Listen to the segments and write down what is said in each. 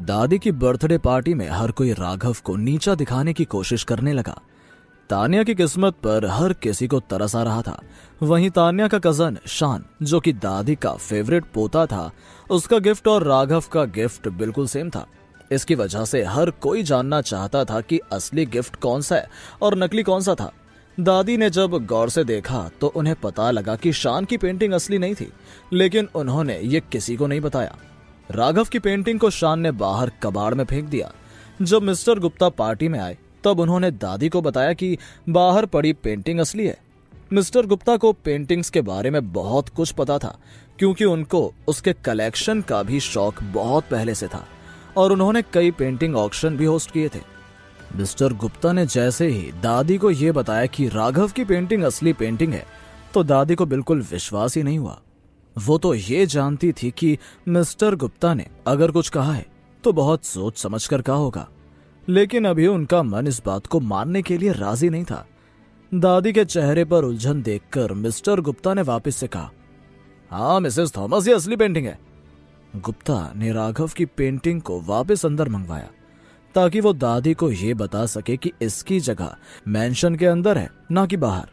दादी की birthday party में हर कोई राघव को नीचा दिखाने की कोशिश करने लगा। तान्या की किस्मत पर हर किसी को तरस आ रहा था। वहीं तान्या का कजन शान, जो कि दादी का फेवरेट पोता था, उसका गिफ्ट और राघव का गिफ्ट बिल्कुल सेम था। इसकी वजह से हर कोई जानना चाहता था कि असली गिफ्ट कौन सा है और नकली कौन सा था। दादी ने जब गौर से देखा तो उन्हें पता लगा कि शान की पेंटिंग असली नहीं थी, लेकिन उन्होंने ये किसी को नहीं बताया। राघव की पेंटिंग को शान ने बाहर कबाड़ में फेंक दिया। जब मिस्टर गुप्ता पार्टी में आए तब उन्होंने दादी को बताया कि बाहर पड़ी पेंटिंग असली है। मिस्टर गुप्ता को पेंटिंग्स के बारे में बहुत कुछ पता था, क्योंकि उनको उसके कलेक्शन का भी शौक बहुत पहले से था और उन्होंने कई पेंटिंग ऑक्शन भी होस्ट किए थे। मिस्टर गुप्ता ने जैसे ही दादी को यह बताया कि राघव की पेंटिंग असली पेंटिंग है, तो दादी को बिल्कुल विश्वास ही नहीं हुआ। वो तो ये जानती थी कि मिस्टर गुप्ता ने अगर कुछ कहा है तो बहुत सोच समझ कर कहा होगा, लेकिन अभी उनका मन इस बात को मानने के लिए राजी नहीं था। दादी के चेहरे पर उलझन देखकर मिस्टर गुप्ता ने वापस से कहा, हाँ मिसेस थॉमस, ये असली पेंटिंग है। गुप्ता ने राघव की पेंटिंग को वापस अंदर मंगवाया ताकि वो दादी को ये बता सके कि इसकी जगह मैंशन के अंदर है, ना कि बाहर।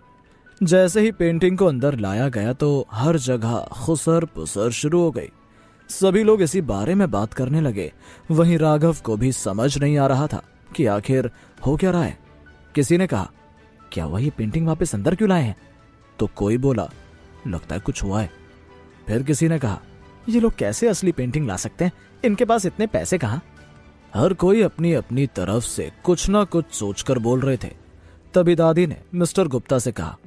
जैसे ही पेंटिंग को अंदर लाया गया तो हर जगह खुसर पुसर शुरू हो गई। सभी लोग इसी बारे में बात करने लगे। वहीं राघव को भी समझ नहीं आ रहा था कि आखिर हो क्या रहा है। किसी ने कहा, क्या वह ये पेंटिंग वापस अंदर क्यों लाए हैं? तो कोई बोला, लगता है कुछ हुआ है। फिर किसी ने कहा, ये लोग कैसे असली पेंटिंग ला सकते हैं, इनके पास इतने पैसे कहाँ? हर कोई अपनी अपनी तरफ से कुछ ना कुछ सोचकर बोल रहे थे। तभी दादी ने मिस्टर गुप्ता से कहा,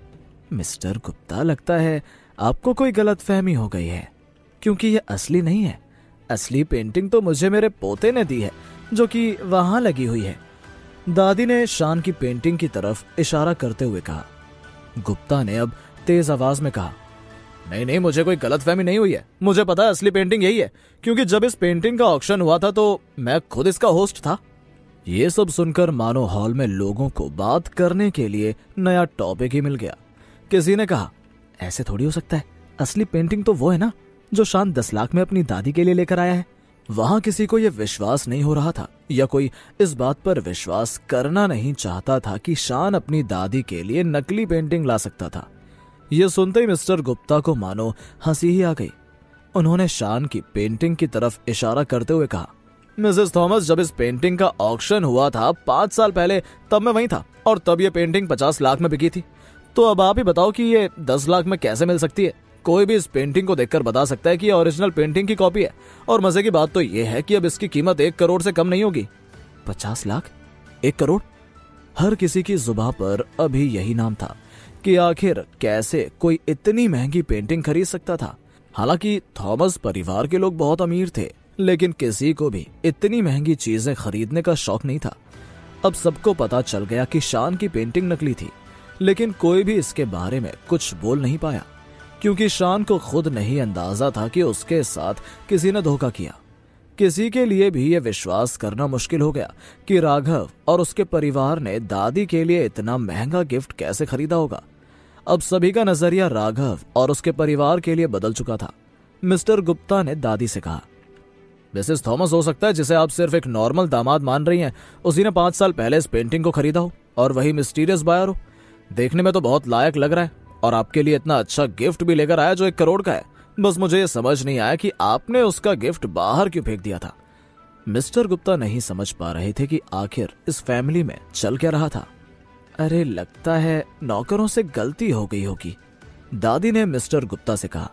मिस्टर गुप्ता, लगता है आपको कोई गलतफहमी हो गई है, क्योंकि ये असली नहीं है। असली पेंटिंग तो मुझे मेरे पोते ने दी है, जो कि वहां लगी हुई है। दादी ने शान की पेंटिंग की तरफ इशारा करते हुए कहा। गुप्ता ने अब तेज आवाज में कहा, नहीं नहीं, मुझे कोई गलतफहमी नहीं हुई है। मुझे पता है असली पेंटिंग यही है, क्योंकि जब इस पेंटिंग का ऑक्शन हुआ था तो मैं खुद इसका होस्ट था। ये सब सुनकर मानो हॉल में लोगों को बात करने के लिए नया टॉपिक ही मिल गया। किसी ने कहा, ऐसे थोड़ी हो सकता है, असली पेंटिंग तो वो है ना जो शान 10 लाख में अपनी दादी के लिए लेकर आया है। वहां किसी को यह विश्वास नहीं हो रहा था, या कोई इस बात पर विश्वास करना नहीं चाहता था कि शान अपनी दादी के लिए नकली पेंटिंग ला सकता था। यह सुनते ही मिस्टर गुप्ता को मानो हंसी ही आ गई। उन्होंने शान की पेंटिंग की तरफ इशारा करते हुए कहा, मिसेस थॉमस, जब इस पेंटिंग का ऑक्शन हुआ था 5 साल पहले, तब मैं वहीं था और तब यह पेंटिंग 50 लाख में बिकी थी। तो अब आप ही बताओ कि ये 10 लाख में कैसे मिल सकती है? कोई भी इस पेंटिंग को देखकर बता सकता है कि यह ओरिजिनल पेंटिंग की कॉपी है। और मजे की बात तो यह है कि अब इसकी कीमत 1 करोड़ से कम नहीं होगी। 50 लाख? 1 करोड़? हर किसी की जुबान पर अभी यही नाम था कि आखिर कैसे कोई इतनी महंगी पेंटिंग खरीद सकता था। हालांकि थॉमस परिवार के लोग बहुत अमीर थे, लेकिन किसी को भी इतनी महंगी चीजें खरीदने का शौक नहीं था। अब सबको पता चल गया कि शान की पेंटिंग नकली थी, लेकिन कोई भी इसके बारे में कुछ बोल नहीं पाया, क्योंकि शान को खुद नहीं अंदाजा था कि उसके साथ किसी ने धोखा किया। किसी के लिए भी यह विश्वास करना मुश्किल हो गया कि राघव और उसके परिवार ने दादी के लिए इतना महंगा गिफ्ट कैसे खरीदा होगा। अब सभी का नजरिया राघव और उसके परिवार के लिए बदल चुका था। मिस्टर गुप्ता ने दादी से कहा, मिसेस थॉमस, हो सकता है जिसे आप सिर्फ एक नॉर्मल दामाद मान रही हैं, उसी ने 5 साल पहले इस पेंटिंग को खरीदा हो और वही मिस्टीरियस बायर हो। देखने में तो बहुत लायक लग रहा है और आपके लिए इतना अच्छा गिफ्ट भी लेकर आया जो 1 करोड़ का है। बस मुझे ये समझ नहीं आया कि आपने उसका गिफ्ट बाहर क्यों फेंक दिया था। मिस्टर गुप्ता नहीं समझ पा रहे थे कि आखिर इस फैमिली में चल क्या रहा था। अरे, लगता है नौकरों से गलती हो गई होगी, दादी ने मिस्टर गुप्ता से कहा।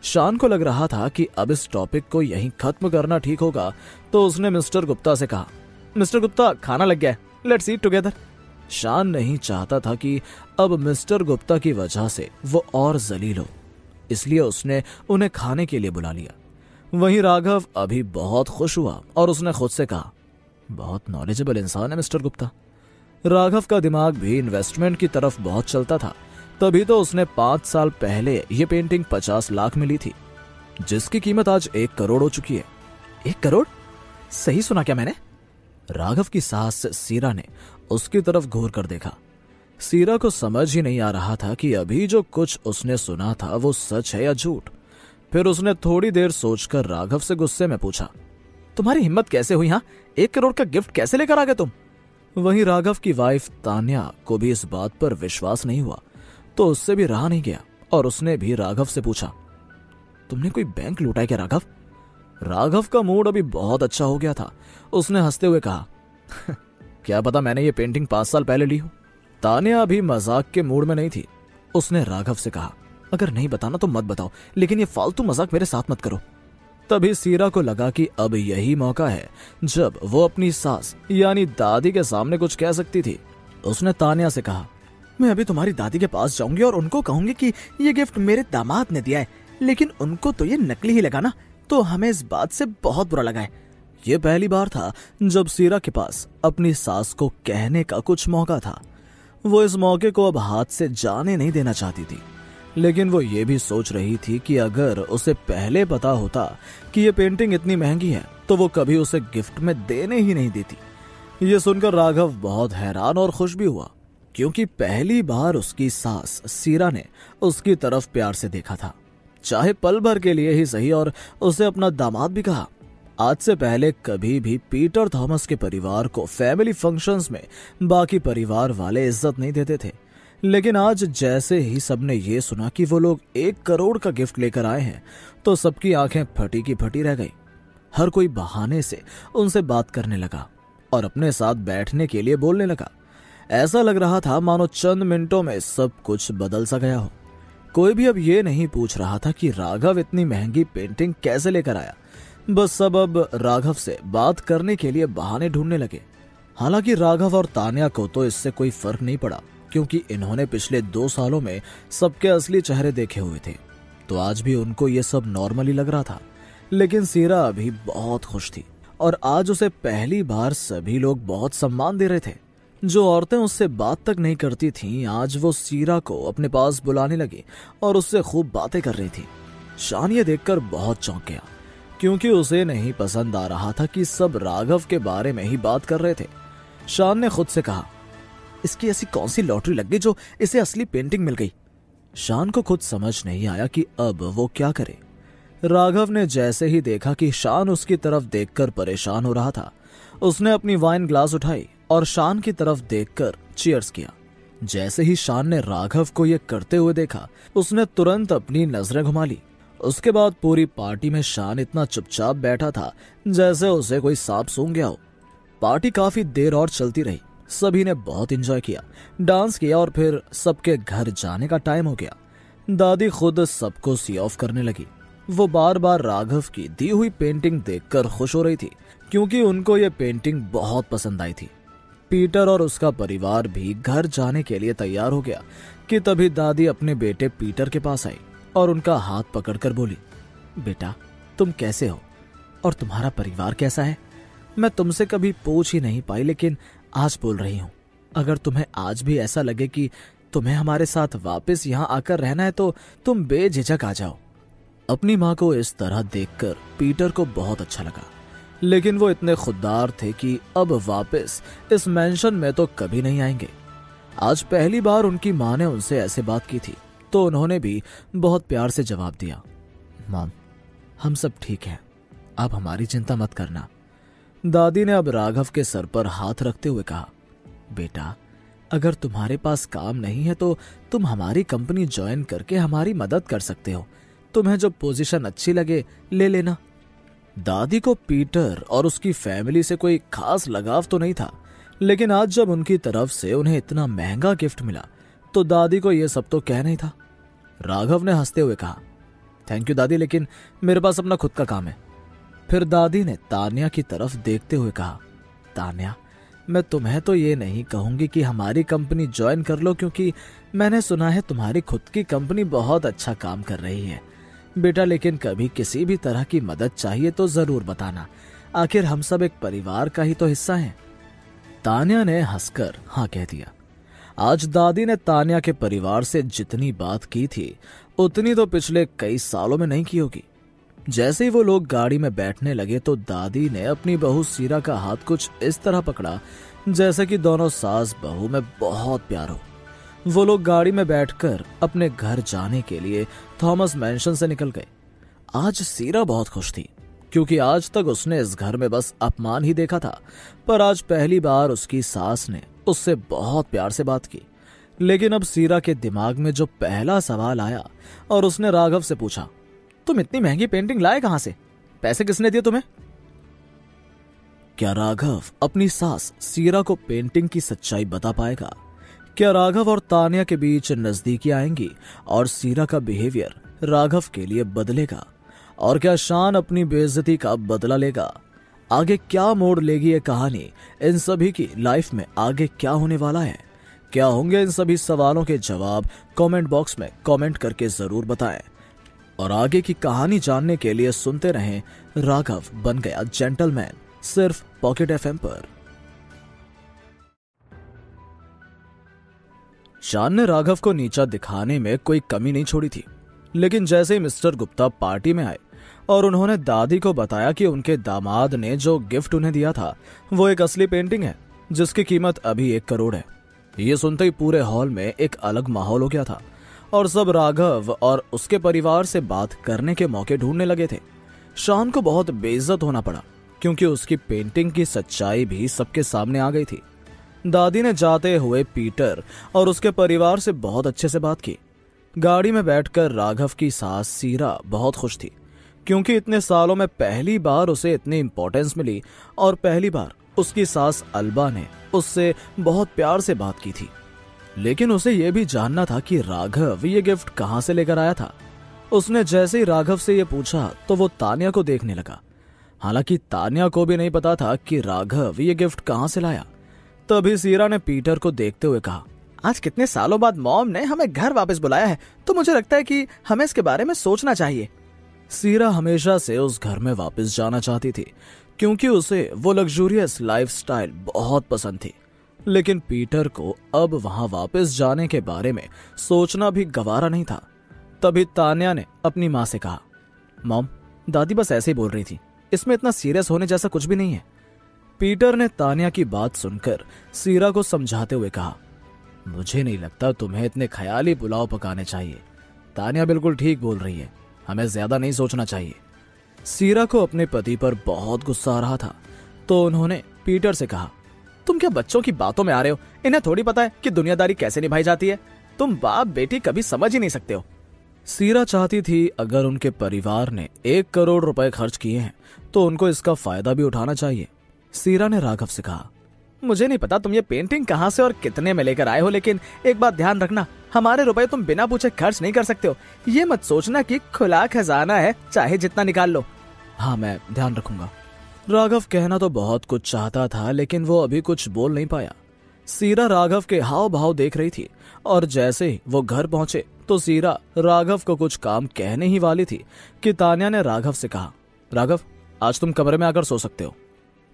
शान को लग रहा था कि अब इस टॉपिक को यहीं खत्म करना ठीक होगा, तो उसने मिस्टर गुप्ता से कहा, मिस्टर गुप्ता, खाना लग गया है, लेट्स ईट टुगेदर। शान नहीं चाहता था कि अब मिस्टर गुप्ता की वजह से वो और जलील हो, इसलिए उसने उन्हें खाने के लिए बुला लिया। वहीं राघव अभी बहुत खुश हुआ और उसने खुद से कहा, बहुत नॉलेजेबल इंसान है मिस्टर गुप्ता। राघव का दिमाग भी इन्वेस्टमेंट की तरफ बहुत चलता था, तभी तो उसने 5 साल पहले ये पेंटिंग 50 लाख में ली थी, जिसकी कीमत आज 1 करोड़ हो चुकी है। 1 करोड़? सही सुना क्या मैंने? राघव की सास सीरा ने उसकी तरफ घूर कर देखा। सीरा को समझ ही नहीं आ रहा था कि अभी जो कुछ उसने सुना था वो सच है या झूठ। फिर उसने थोड़ी देर सोचकर राघव से गुस्से में पूछा, तुम्हारी हिम्मत कैसे हुई? हाँ, 1 करोड़ का गिफ्ट कैसे लेकर आ गए तुम? वहीं राघव की वाइफ तान्या को भी इस बात पर विश्वास नहीं हुआ, तो उससे भी रहा नहीं गया और उसने भी राघव से पूछा, तुमने कोई बैंक लूटा है क्या राघव? राघव का मूड अभी बहुत अच्छा हो गया था। उसने हंसते हुए कहा, क्या पता मैंने ये पेंटिंग 5 साल पहले ली हो। तान्या अभी मजाक के मूड में नहीं थी। उसने राघव से कहा, अगर नहीं बताना तो मत बताओ, लेकिन ये फालतू मजाक मेरे साथ मत करो। तभी सीरा को लगा कि अब यही मौका है जब वो अपनी सास यानी दादी के सामने कुछ कह सकती थी। उसने तान्या से कहा, मैं अभी तुम्हारी दादी के पास जाऊंगी और उनको कहूंगी कि ये गिफ्ट मेरे दामाद ने दिया है, लेकिन उनको तो ये नकली ही लगा ना, तो हमें इस बात से बहुत बुरा लगा है। ये पहली बार था जब सीरा के पास अपनी सास को कहने का कुछ मौका था। वो इस मौके को अब हाथ से जाने नहीं देना चाहती थी, लेकिन वो ये भी सोच रही थी कि अगर उसे पहले पता होता कि ये पेंटिंग इतनी महंगी है तो वो कभी उसे गिफ्ट में देने ही नहीं देती। ये सुनकर राघव बहुत हैरान और खुश भी हुआ, क्योंकि पहली बार उसकी सास सीरा ने उसकी तरफ प्यार से देखा था, चाहे पल भर के लिए ही सही, और उसे अपना दामाद भी कहा। आज से पहले कभी भी पीटर थॉमस के परिवार को फैमिली फंक्शंस में बाकी परिवार वाले इज्जत नहीं देते थे, लेकिन आज जैसे ही सबने ये सुना कि वो लोग 1 करोड़ का गिफ्ट लेकर आए हैं तो सबकी आंखें फटी की फटी रह गई। हर कोई बहाने से उनसे बात करने लगा और अपने साथ बैठने के लिए बोलने लगा। ऐसा लग रहा था मानो चंद मिनटों में सब कुछ बदल सा गया हो। कोई भी अब ये नहीं पूछ रहा था कि राघव इतनी महंगी पेंटिंग कैसे लेकर आया। बस सब अब राघव से बात करने के लिए बहाने ढूंढने लगे। हालांकि राघव और तान्या को तो इससे कोई फर्क नहीं पड़ा, क्योंकि इन्होंने पिछले 2 सालों में सबके असली चेहरे देखे हुए थे, तो आज भी उनको ये सब नॉर्मली लग रहा था। लेकिन सीरा अभी बहुत खुश थी और आज उसे पहली बार सभी लोग बहुत सम्मान दे रहे थे। जो औरतें उससे बात तक नहीं करती थीं, आज वो सीरा को अपने पास बुलाने लगी और उससे खूब बातें कर रही थी। शान ये देखकर बहुत चौंक गया, क्योंकि उसे नहीं पसंद आ रहा था कि सब राघव के बारे में ही बात कर रहे थे। शान ने खुद से कहा, इसकी ऐसी कौन सी लॉटरी लग गई जो इसे असली पेंटिंग मिल गई। शान को खुद समझ नहीं आया कि अब वो क्या करे। राघव ने जैसे ही देखा कि शान उसकी तरफ देखकर परेशान हो रहा था, उसने अपनी वाइन ग्लास उठाई और शान की तरफ देखकर चीयर्स किया। जैसे ही शान ने राघव को ये करते हुए देखा, उसने तुरंत अपनी नजरें घुमा ली। उसके बाद पूरी पार्टी में शान इतना चुपचाप बैठा था जैसे उसे कोई सांप सूंघ गया हो। पार्टी काफी देर और चलती रही। सभी ने बहुत एंजॉय किया, डांस किया और फिर सबके घर जाने का टाइम हो गया। दादी खुद सबको सी ऑफ करने लगी। वो बार बार राघव की दी हुई पेंटिंग देखकर खुश हो रही थी, क्योंकि उनको ये पेंटिंग बहुत पसंद आई थी। पीटर और उसका परिवार भी घर जाने के लिए तैयार हो गया कि तभी दादी अपने बेटे पीटर के पास आई और उनका हाथ पकड़कर बोली, बेटा तुम कैसे हो और तुम्हारा परिवार कैसा है? मैं तुमसे कभी पूछ ही नहीं पाई, लेकिन आज बोल रही हूँ। अगर तुम्हें आज भी ऐसा लगे कि तुम्हें हमारे साथ वापस यहाँ आकर रहना है तो तुम बेझिझक आ जाओ। अपनी माँ को इस तरह देखकर पीटर को बहुत अच्छा लगा, लेकिन वो इतने खुददार थे कि अब वापस इस मेंशन में तो कभी नहीं आएंगे। आज पहली बार उनकी माँ ने उनसे ऐसे बात की थी, तो उन्होंने भी बहुत प्यार से जवाब दिया, मॉम हम सब ठीक हैं, आप हमारी चिंता मत करना। दादी ने अब राघव के सर पर हाथ रखते हुए कहा, बेटा अगर तुम्हारे पास काम नहीं है तो तुम हमारी कंपनी ज्वाइन करके हमारी मदद कर सकते हो। तुम्हें जो पोजीशन अच्छी लगे ले लेना। दादी को पीटर और उसकी फैमिली से कोई खास लगाव तो नहीं था, लेकिन आज जब उनकी तरफ से उन्हें इतना महंगा गिफ्ट मिला तो दादी को यह सब तो कहना ही था। राघव ने हंसते हुए कहा, थैंक यू दादी, लेकिन मेरे पास अपना खुद का काम है। फिर दादी ने तान्या की तरफ देखते हुए कहा, तान्या मैं तुम्हें तो ये नहीं कहूंगी कि हमारी कंपनी ज्वाइन कर लो, क्योंकि मैंने सुना है तुम्हारी खुद की कंपनी बहुत अच्छा काम कर रही है बेटा, लेकिन कभी किसी भी तरह की मदद चाहिए तो जरूर बताना, आखिर हम सब एक परिवार का ही तो हिस्सा हैं। तान्या ने हंसकर हाँ कह दिया। आज दादी ने तान्या के परिवार से जितनी बात की थी उतनी तो पिछले कई सालों में नहीं की होगी। जैसे ही वो लोग गाड़ी में बैठने लगे तो दादी ने अपनी बहू सीरा का हाथ कुछ इस तरह पकड़ा जैसे कि दोनों सास बहू में बहुत प्यार हो। वो लोग गाड़ी में बैठकर अपने घर जाने के लिए थॉमस मैंशन से निकल गए। आज सीरा बहुत खुश थी, क्योंकि आज तक उसने इस घर में बस अपमान ही देखा था। पर आज पहली बार उसकी सास ने उससे बहुत प्यार से बात की। लेकिन अब सीरा के दिमाग में जो पहला सवाल आया और उसने राघव से पूछा, तुम इतनी महंगी पेंटिंग लाए कहां से? पैसे किसने दिए तुम्हें? क्या राघव अपनी सास सीरा को पेंटिंग की सच्चाई बता पाएगा? क्या राघव और तान्या के बीच नजदीकी आएंगी और सीरा का बिहेवियर राघव के लिए बदलेगा? और क्या शान अपनी बेइज्जती का बदला लेगा? आगे क्या मोड़ लेगी ये कहानी? इन सभी की लाइफ में आगे क्या होने वाला है? क्या होंगे इन सभी सवालों के जवाब? कमेंट बॉक्स में कमेंट करके जरूर बताएं। और आगे की कहानी जानने के लिए सुनते रहें राघव बन गया जेंटलमैन, सिर्फ पॉकेट एफएम पर। शान ने राघव को नीचा दिखाने में कोई कमी नहीं छोड़ी थी। लेकिन जैसे ही मिस्टर गुप्ता पार्टी में आए और उन्होंने दादी को बताया कि उनके दामाद ने जो गिफ्ट उन्हें दिया था वो एक असली पेंटिंग है जिसकी कीमत अभी 1 करोड़ है, ये सुनते ही पूरे हॉल में एक अलग माहौल हो गया था और सब राघव और उसके परिवार से बात करने के मौके ढूंढने लगे थे। शान को बहुत बेइज्जत होना पड़ा क्योंकि उसकी पेंटिंग की सच्चाई भी सबके सामने आ गई थी। दादी ने जाते हुए पीटर और उसके परिवार से बहुत अच्छे से बात की। गाड़ी में बैठकर राघव की सास सीरा बहुत खुश थी क्योंकि इतने सालों में पहली बार उसे इतनी इंपॉर्टेंस मिली और पहली बार उसकी सास अलबा ने उससे बहुत प्यार से बात की थी। लेकिन उसे यह भी जानना था कि राघव ये गिफ्ट कहां से लेकर आया था। उसने जैसे ही राघव से यह पूछा तो वो तान्या को देखने लगा। हालांकि तान्या को भी नहीं पता था कि राघव ये गिफ्ट कहां से लाया। तभी सीरा ने पीटर को देखते हुए कहा, आज कितने सालों बाद मॉम ने हमें घर वापस बुलाया है तो मुझे लगता है कि हमें इसके बारे में सोचना चाहिए। सीरा हमेशा से उस घर में वापस जाना चाहती थी क्योंकि उसे वो लग्जूरियस लाइफस्टाइल बहुत पसंद थी। लेकिन पीटर को अब वहां वापस जाने के बारे में सोचना भी गवारा नहीं था। तभी तान्या ने अपनी मां से कहा, मॉम, दादी बस ऐसे ही बोल रही थी, इसमें इतना सीरियस होने जैसा कुछ भी नहीं है। पीटर ने तान्या की बात सुनकर सीरा को समझाते हुए कहा, मुझे नहीं लगता तुम्हें इतने ख्याली पुलाव पकाने चाहिए। तान्या बिल्कुल ठीक बोल रही है, हमें ज्यादा नहीं सोचना चाहिए। सीरा को अपने पति पर बहुत गुस्सा आ रहा था तो उन्होंने पीटर से कहा, तुम क्या बच्चों की बातों में आ रहे हो? इन्हें थोड़ी पता है कि दुनियादारी कैसे निभाई जाती है। तुम बाप बेटी कभी समझ ही नहीं सकते हो। सीरा चाहती थी अगर उनके परिवार ने 1 करोड़ रुपए खर्च किए हैं तो उनको इसका फायदा भी उठाना चाहिए। सीरा ने राघव से कहा, मुझे नहीं पता तुम ये पेंटिंग कहां से और कितने में लेकर आए हो, लेकिन एक बात ध्यान रखना, हमारे रुपए तुम बिना पूछे खर्च नहीं कर सकते हो। ये मत सोचना कि खुला खजाना है, चाहे जितना निकाल लो। हाँ, मैं ध्यान रखूंगा। राघव कहना तो बहुत कुछ चाहता था लेकिन वो अभी कुछ बोल नहीं पाया। सीरा राघव के हाव भाव देख रही थी और जैसे ही वो घर पहुंचे तो सीरा राघव को कुछ काम कहने ही वाली थी कि तान्या ने राघव से कहा, राघव, आज तुम कमरे में आकर सो सकते हो।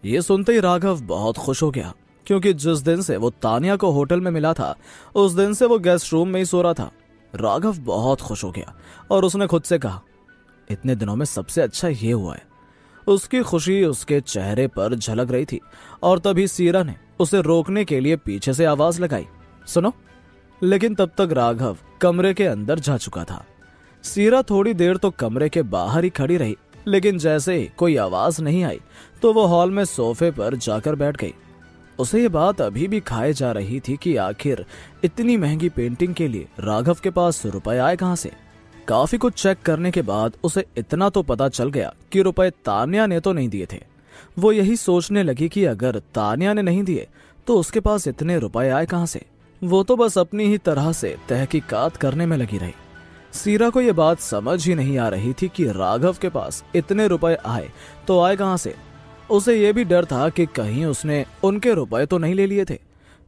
ये सुनते ही राघव बहुत खुश हो गया क्योंकि जिस दिन से वो तान्या को होटल में मिला था उस दिन से वो गेस्ट रूम में ही सो रहा था। राघव बहुत खुश हो गया और उसने खुद से कहा, इतने दिनों में सबसे अच्छा ये हुआ है। उसकी खुशी उसके चेहरे पर झलक रही थी और तभी सीरा ने उसे रोकने के लिए पीछे से आवाज लगाई, सुनो। लेकिन तब तक राघव कमरे के अंदर जा चुका था। सीरा थोड़ी देर तो कमरे के बाहर ही खड़ी रही लेकिन जैसे ही कोई आवाज नहीं आई तो वो हॉल में सोफे पर जाकर बैठ गई। उसे ये बात अभी भी खाए जा रही थी कि आखिर इतनी महंगी पेंटिंग के लिए राघव के पास रुपए आए कहां से। काफी कुछ चेक करने के बाद उसे इतना तो पता चल गया कि रुपए तान्या ने तो नहीं दिए थे। वो यही सोचने लगी कि अगर तान्या ने नहीं दिए तो उसके पास इतने रुपए आए कहां से। वो तो बस अपनी ही तरह से तहकीकात करने में लगी रही। सीरा को यह बात समझ ही नहीं आ रही थी कि राघव के पास इतने रुपए आए तो आए कहां से। उसे यह भी डर था कि कहीं उसने उनके रुपए तो नहीं ले लिए थे।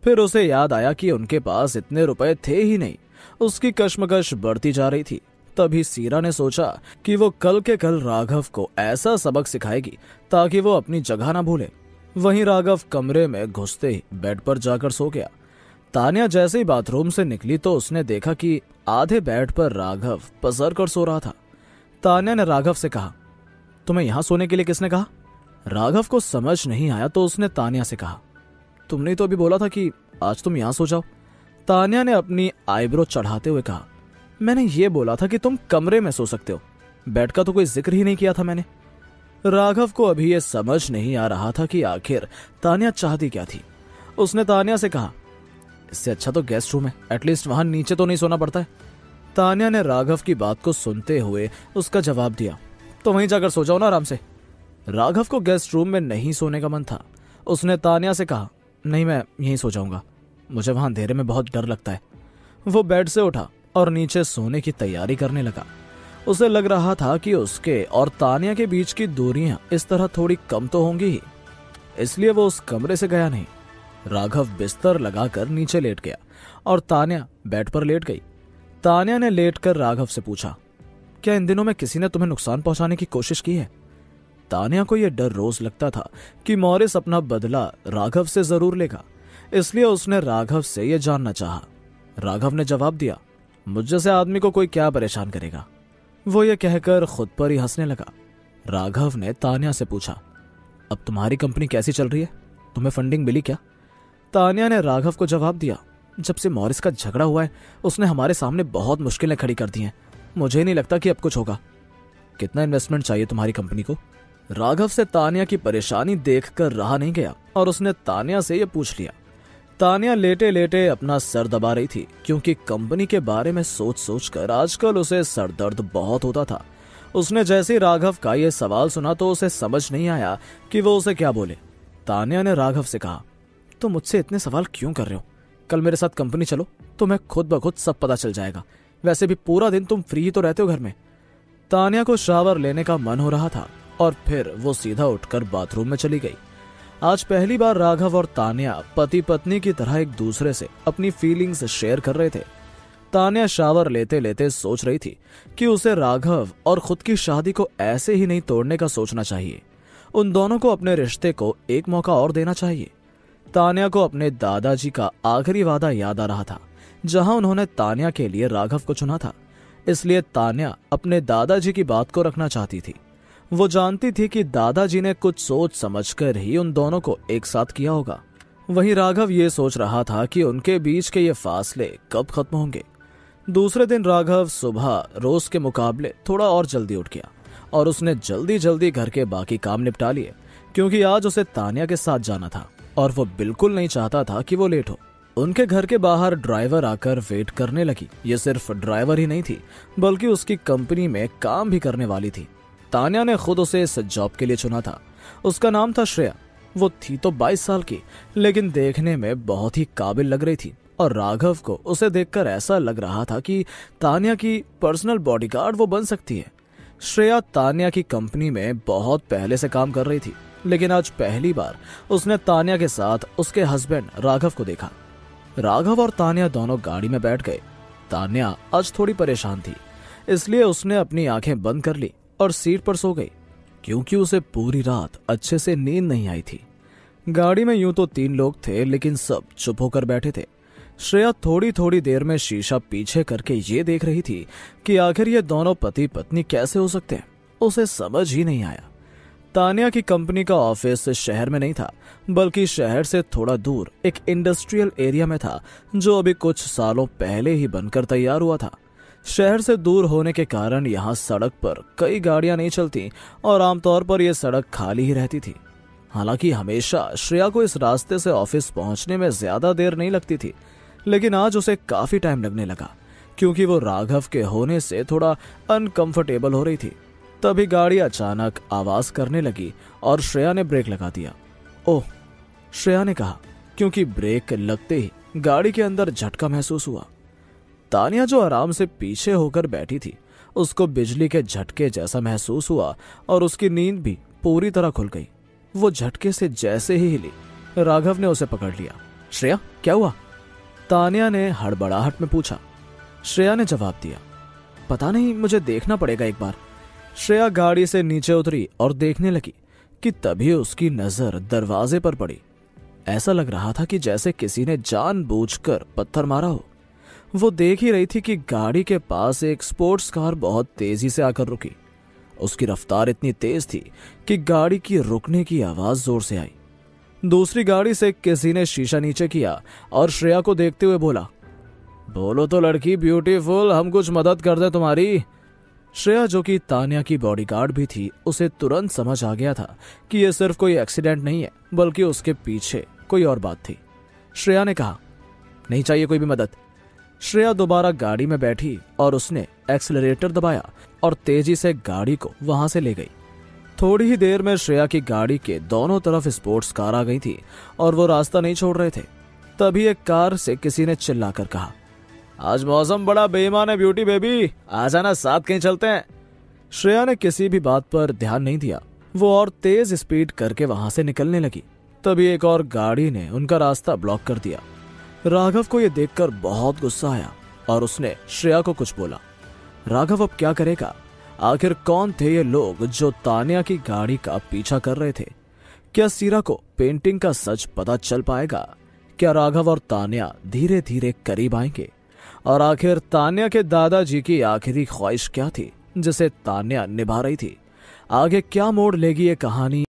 फिर उसे याद आया कि उनके पास इतने रुपए थे ही नहीं। उसकी कश्मकश बढ़ती जा रही थी। तभी सीरा ने सोचा कि वो कल के कल राघव को ऐसा सबक सिखाएगी ताकि वो अपनी जगह ना भूले। वहीं राघव कमरे में घुसते ही बेड पर जाकर सो गया। तान्या जैसे ही बाथरूम से निकली तो उसने देखा कि आधे बेड पर राघव पसर कर सो रहा था। तान्या ने राघव से कहा, तुम्हें यहां सोने के लिए किसने कहा? राघव को समझ नहीं आया तो उसने तान्या से कहा, तुमने तो अभी बोला था कि आज तुम यहां सो जाओ। तान्या ने अपनी आईब्रो चढ़ाते हुए कहा, मैंने ये बोला था कि तुम कमरे में सो सकते हो, बेड का तो कोई जिक्र ही नहीं किया था मैंने। राघव को अभी यह समझ नहीं आ रहा था कि आखिर तान्या चाहती क्या थी। उसने तान्या से कहा, इससे अच्छा तो गेस्ट रूम है, एटलीस्ट वहां नीचे तो नहीं सोना पड़ता है। तान्या ने राघव की बात को सुनते हुए उसका जवाब दिया, तो वहीं जाकर सो जाओ ना आराम से। राघव को गेस्ट रूम में नहीं सोने का मन था। उसने तान्या से कहा, नहीं मैं यहीं सो जाऊंगा, मुझे वहां अंधेरे में बहुत डर लगता है। वो बेड से उठा और नीचे सोने की तैयारी करने लगा। उसे लग रहा था कि उसके और तान्या के बीच की दूरियां इस तरह थोड़ी कम तो होंगी ही, इसलिए वो उस कमरे से गया नहीं। राघव बिस्तर लगाकर नीचे लेट गया और तान्या बेड पर लेट गई। तान्या ने लेटकर राघव से पूछा, क्या इन दिनों में किसी ने तुम्हें नुकसान पहुंचाने की कोशिश की है? तान्या को यह डर रोज लगता था कि मॉरिस अपना बदला राघव से जरूर लेगा, इसलिए उसने राघव से यह जानना चाहा। राघव ने जवाब दिया, मुझ जैसे आदमी को कोई क्या परेशान करेगा। वो ये कहकर खुद पर ही हंसने लगा। राघव ने तान्या से पूछा, अब तुम्हारी कंपनी कैसी चल रही है, तुम्हें फंडिंग मिली क्या? तान्या ने राघव को जवाब दिया, जब से मॉरिस का झगड़ा हुआ है उसने हमारे सामने बहुत मुश्किलें खड़ी कर दी हैं, मुझे नहीं लगता कि अब कुछ होगा। कितना इन्वेस्टमेंट चाहिए तुम्हारी कंपनी को? राघव से तान्या की परेशानी देखकर रहा नहीं गया और उसने तान्या से यह पूछ लिया। तान्या लेटे लेटे अपना सर दबा रही थी, क्योंकि कंपनी के बारे में सोच सोचकर आजकल उसे सर दर्द बहुत होता था। उसने जैसे ही राघव का यह सवाल सुना तो उसे समझ नहीं आया कि वो उसे क्या बोले। तान्या ने राघव से कहा, तुम मुझसे इतने सवाल क्यों कर रहे हो? कल मेरे साथ कंपनी चलो, तुम्हें खुद ब खुद सब पता चल जाएगा। वैसे भी पूरा दिन तुम फ्री ही तो रहते हो घर में। तान्या को शावर लेने का मन हो रहा था और फिर वो सीधा उठकर बाथरूम में चली गई। आज पहली बार राघव और तान्या पति पत्नी की तरह एक दूसरे से अपनी फीलिंग्स शेयर कर रहे थे। तान्या शावर लेते लेते सोच रही थी कि उसे राघव और खुद की शादी को ऐसे ही नहीं तोड़ने का सोचना चाहिए। उन दोनों को अपने रिश्ते को एक मौका और देना चाहिए। तान्या को अपने दादाजी का आखिरी वादा याद आ रहा था, जहां उन्होंने तान्या के लिए राघव को चुना था। इसलिए तान्या अपने दादाजी की बात को रखना चाहती थी। वो जानती थी कि दादाजी ने कुछ सोच समझकर ही उन दोनों को एक साथ किया होगा। वहीं राघव ये सोच रहा था कि उनके बीच के ये फासले कब खत्म होंगे। दूसरे दिन राघव सुबह रोज के मुकाबले थोड़ा और जल्दी उठ गया और उसने जल्दी जल्दी घर के बाकी काम निपटा लिए, क्योंकि आज उसे तान्या के साथ जाना था और वो बिल्कुल नहीं चाहता था कि वो लेट हो। उनके घर के बाहर ड्राइवर आकर वेट करने लगी। ये सिर्फ ड्राइवर ही नहीं थी, बल्कि उसकी कंपनी में काम भी करने वाली थी। तान्या ने खुद उसे इस जॉब के लिए चुना था। उसका नाम था श्रेया। वो थी तो 22 साल की, लेकिन देखने में बहुत ही काबिल लग रही थी और राघव को उसे देखकर ऐसा लग रहा था कि तान्या की पर्सनल बॉडीगार्ड वो बन सकती है। श्रेया तान्या की कंपनी में बहुत पहले से काम कर रही थी, लेकिन आज पहली बार उसने तान्या के साथ उसके हस्बैंड राघव को देखा। राघव और तान्या दोनों गाड़ी में बैठ गए। तान्या आज थोड़ी परेशान थी, इसलिए उसने अपनी आंखें बंद कर ली और सीट पर सो गई, क्योंकि उसे पूरी रात अच्छे से नींद नहीं आई थी। गाड़ी में यूं तो 3 लोग थे, लेकिन सब चुप होकर बैठे थे। श्रेया थोड़ी थोड़ी देर में शीशा पीछे करके ये देख रही थी कि आखिर ये दोनों पति पत्नी कैसे हो सकते हैं। उसे समझ ही नहीं आया। तान्या की कंपनी का ऑफिस शहर में नहीं था, बल्कि शहर से थोड़ा दूर एक इंडस्ट्रियल एरिया में था, जो अभी कुछ सालों पहले ही बनकर तैयार हुआ था। शहर से दूर होने के कारण यहाँ सड़क पर कई गाड़ियां नहीं चलती और आमतौर पर यह सड़क खाली ही रहती थी। हालांकि हमेशा श्रेया को इस रास्ते से ऑफिस पहुंचने में ज्यादा देर नहीं लगती थी, लेकिन आज उसे काफी टाइम लगने लगा, क्योंकि वो राघव के होने से थोड़ा अनकंफर्टेबल हो रही थी। तभी गाड़ी अचानक आवाज करने लगी और श्रेया ने ब्रेक लगा दिया। ओह, श्रेया ने कहा, क्योंकि ब्रेक लगते ही गाड़ी के अंदर झटका महसूस हुआ। तान्या जो आराम से पीछे होकर बैठी थी, उसको बिजली के झटके जैसा महसूस हुआ और उसकी नींद भी पूरी तरह खुल गई। वो झटके से जैसे ही हिली, राघव ने उसे पकड़ लिया। श्रेया, क्या हुआ? तान्या ने हड़बड़ाहट में पूछा। श्रेया ने जवाब दिया, पता नहीं, मुझे देखना पड़ेगा एक बार। श्रेया गाड़ी से नीचे उतरी और देखने लगी कि तभी उसकी नजर दरवाजे पर पड़ी। ऐसा लग रहा था कि जैसे किसी ने जानबूझकर पत्थर मारा हो। वो देख ही रही थी कि गाड़ी के पास एक स्पोर्ट्स कार बहुत तेजी से आकर रुकी। उसकी रफ्तार इतनी तेज थी कि गाड़ी की रुकने की आवाज जोर से आई। दूसरी गाड़ी से किसी ने शीशा नीचे किया और श्रेया को देखते हुए बोला, बोलो तो लड़की ब्यूटीफुल, हम कुछ मदद कर दे तुम्हारी। श्रेया, जो कि तान्या की बॉडीगार्ड भी थी, उसे तुरंत समझ आ गया था कि यह सिर्फ कोई एक्सीडेंट नहीं है, बल्कि उसके पीछे कोई और बात थी। श्रेया ने कहा, नहीं चाहिए कोई भी मदद। श्रेया दोबारा गाड़ी में बैठी और उसने एक्सीलरेटर दबाया और तेजी से गाड़ी को वहां से ले गई। थोड़ी ही देर में श्रेया की गाड़ी के दोनों तरफ स्पोर्ट्स कार आ गई थी और वो रास्ता नहीं छोड़ रहे थे। तभी एक कार से किसी ने चिल्लाकर कहा, आज मौसम बड़ा बेईमान है ब्यूटी बेबी, आ जाना, साथ कहीं चलते हैं। श्रेया ने किसी भी बात पर ध्यान नहीं दिया। वो और तेज स्पीड करके वहां से निकलने लगी। तभी एक और गाड़ी ने उनका रास्ता ब्लॉक कर दिया। राघव को यह देखकर बहुत गुस्सा आया और उसने श्रेया को कुछ बोला। राघव अब क्या करेगा? आखिर कौन थे ये लोग जो तान्या की गाड़ी का पीछा कर रहे थे? क्या सीरा को पेंटिंग का सच पता चल पाएगा? क्या राघव और तान्या धीरे धीरे करीब आएंगे? और आखिर तान्या के दादाजी की आखिरी ख्वाहिश क्या थी जिसे तान्या निभा रही थी? आगे क्या मोड़ लेगी ये कहानी?